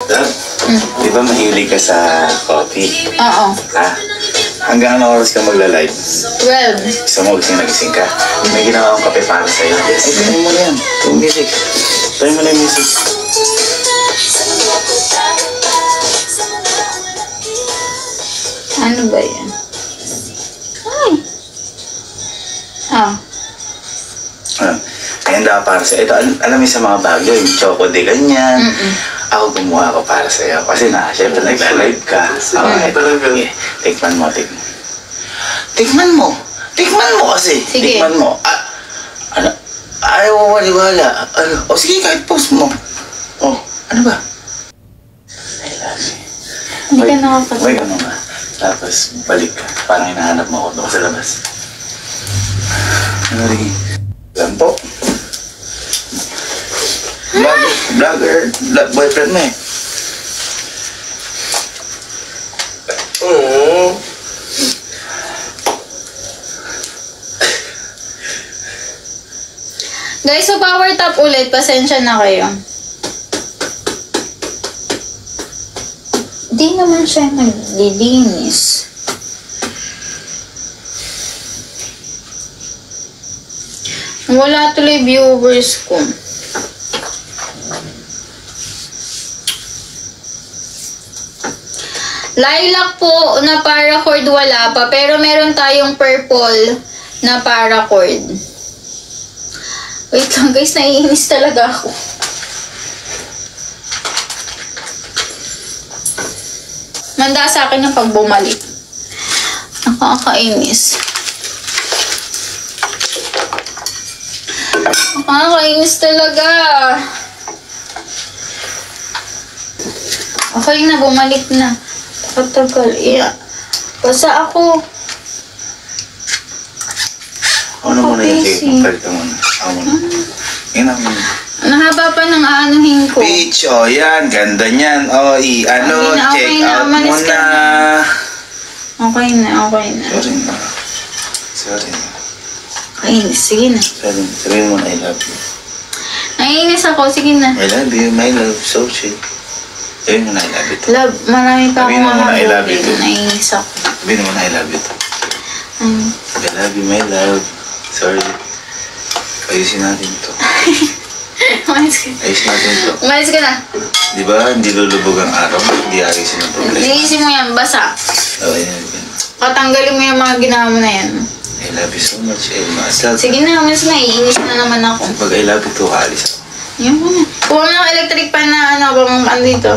Love, di ba mahilig ka sa coffee? Oo. Ha? Hanggang anong oras ka magla-live? 12. Gusto mo, gusto nagising ka? May ginawa akong kape para sa'yo. Ay, tayo mo na yan. Yung music. Tayo mo na yung music. Ano ba yan? Ay. Ah. Ayan daw para sa'yo. Ito, alam mo sa mga bagyo, yung choco de ganyan. Ako gumawa ako para sa'yo. Kasi syempre nagla-live ka. Okay, sige. Tikman mo, tikman. Tikman mo. Tikman mo kasi. Sige. Tikman mo. Ano? Ayaw mo waliwala. Ano? O sige, kahit post mo. Oh, ano ba? I love you. Hindi ka nakapagod. Wait, ano nga. Tapos, balik ka. Parang hinahanap mo ako doon sa labas. Ano rin? Lampo. Vlogger, boyfriend mo eh. Guys, so power tap ulit. Pasensya na kayo. Di naman siya naglilinis. Wala tuloy viewers ko. Lilac po na paracord wala pa, pero meron tayong purple na paracord. Wait lang guys, naiinis talaga ako. Manda sa akin yung pag bumalik. Nakakainis. Nakakainis talaga. Okay na, bumalik na. Patagal. Yeah. Basta ako. Ano muna yung sige? Palitan mo na. Ako muna. Yan ako muna. Nahaba pa ng aanuhin ko. Peach, oh yan. Ganda niyan. Oh, check out muna. Okay na. Sorry na. Ay, sige na. Sabihin mo na I love you. Naiinis ako, sige na. I love you, my love. So sweet. Sabihin mo na I love you too. Love, marami pa akong I love you too. Naiinis ako. Sabihin mo na I love you too. I love you, my love. Sorry. Ayusin natin ito. Ayusin natin ito. Umalis ka na. Di ba, hindi lulubog ang araw. Hindi ayusin ang problema. Naiisin mo yan, basa. Oo, yan. Patanggalin mo yung mga ginawa mo na yan. I love you so much, Elma. Sige na, mas naiinis na naman ako. Pag I love you too, alis ako. Yan mo na. Kuha na ang electric pan na ano dito.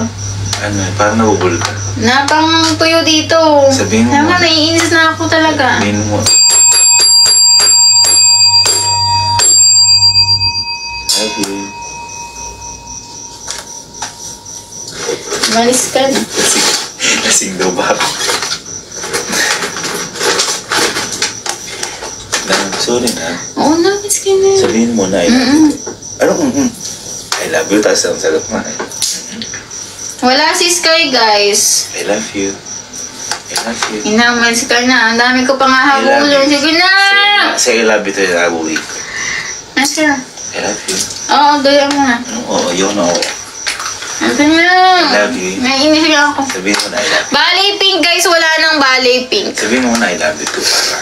Ano, parang nabubul ka. Napang tuyo dito. Sabihin mo. Naman, naiinis na ako talaga. Sabihin mo. Love you. Malis ka na. Lasing daw ba ako? Sorry na. Oo na, malis ka na. Sabihin mo na I love you. Ano I love you, tapos ang sagot mo na. Wala si Sky, guys. I love you. I love you. Inamalis ka na. Ang dami ko pa nga habulong. Sige na! Say I love you to yung habuli. Nasira? I love you. Oo, doon mo na. Oo, yun o. Ito na. I love you. Naiinis lang ako. Sabihin mo na I love you. Ballet pink, guys. Wala nang ballet pink. Sabihin mo na I love you too para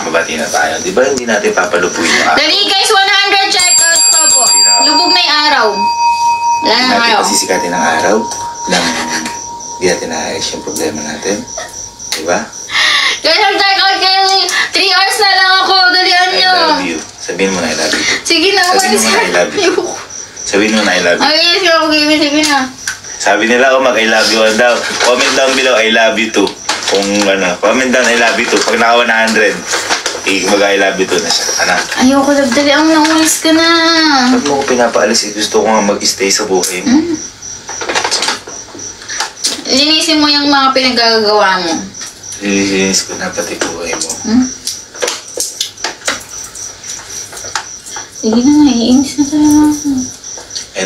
mabati na tayo. Di ba hindi natin papalupuin yung araw? Dali, guys. 100 checkouts pa po. Lubog na yung araw. Wala na Natin araw. pasisikatin ang araw nang hindi natin naayos yung problema natin. Di ba? Guys, ang checkout kayo. 3 hours na lang ako. Dalian I nyo. love you. Sabihin mo na I love you too. Sige na, Sabihin umalis mo na I love you too. Sabihin mo na I love you. Ay, yes, ako, Kimi. Sige na. Sabi nila mag I love you daw. Comment down below I love you too. Kung ano, comment down I love you too. Pag naka 100, mag I love you too na siya. Ano? Ayoko, dali ang umalis ka na. Pag mo ko pinapaalis, gusto ko nga mag-stay sa buhay mo. Linisin mo yung mga pinagagawa mo. Lilinis ko na pati buhay mo. Sige na, naiinis na talaga ako. I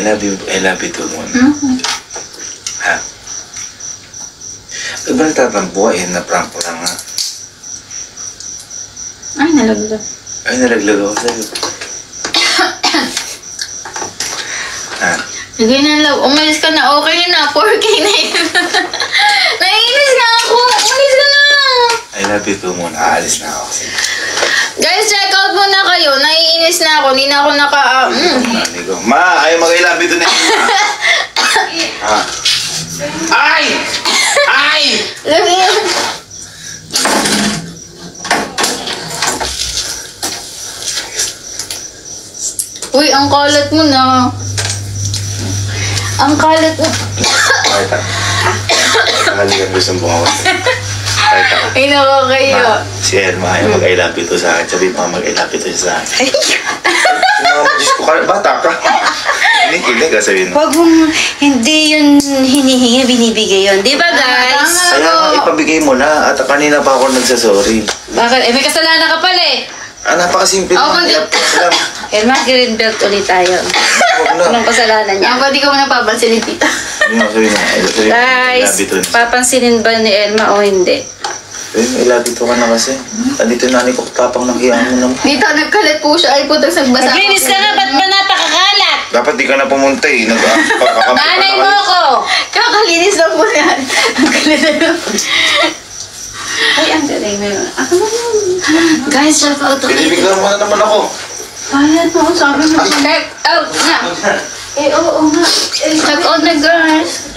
love you too muna. Ha? Pag ba nagtatang buhay, na-prank ko lang ha? Ay, nalaglag. Ay, nalaglag ako sa'yo. Ha? Sige na, love. Umalis ka na. Okay na. 4K na yun. Naiinis na ako. Umalis ka na. I love you too muna. Aalis na ako. Guys, check out muna kayo. Naiinis na ako. Hindi na ako Ma, ayaw mag-I love you to na. Ay! Ay! Love you. Uy, ang kalat mo na. Ang kalat mo. Ay, ta. Nakalikan ko sa bunga ko. Ay, ta. Ay, naku kayo. Ma, si Elma ayaw mag-I love you to sa akin. Sabi mo mag-I love you to siya sa akin. Diyos ko, bata ka. Hindi ka sabihin mo. Huwag mong, hindi yun hinihingi, binibigay yun. Di ba, guys? Kaya nga, ipabigay mo na. At kanina pa ako nagsasorry. Bakit? Eh, may kasalanan ka pala eh. Napakasimple Oo, lang. kundi- Elma, green belt ulit tayo. Huwag na. Anong kasalanan niya? Yan, pwede ko muna papansin ni tita. Hindi mo sabihin mo. Guys, papansinin ba ni Elma o hindi? May dito ka na kasi. Andito na ni Tapang ng hiyang mo naman. Dito, nagkalat po siya. Ay, putang nagbasa. Maglinis ka nga, ba't ba napakakalat? Dapat di ka na pumunta eh. Nanay mo ko! Kakalinis lang po yan. Nagkalat na lang. Ay, ang galing na yun. Ako naman. Guys, shout out ako. Binibigyan mo na naman ako. Bayad mo, sabi mo. Check out na. Eh, oo nga. Check out na, girls.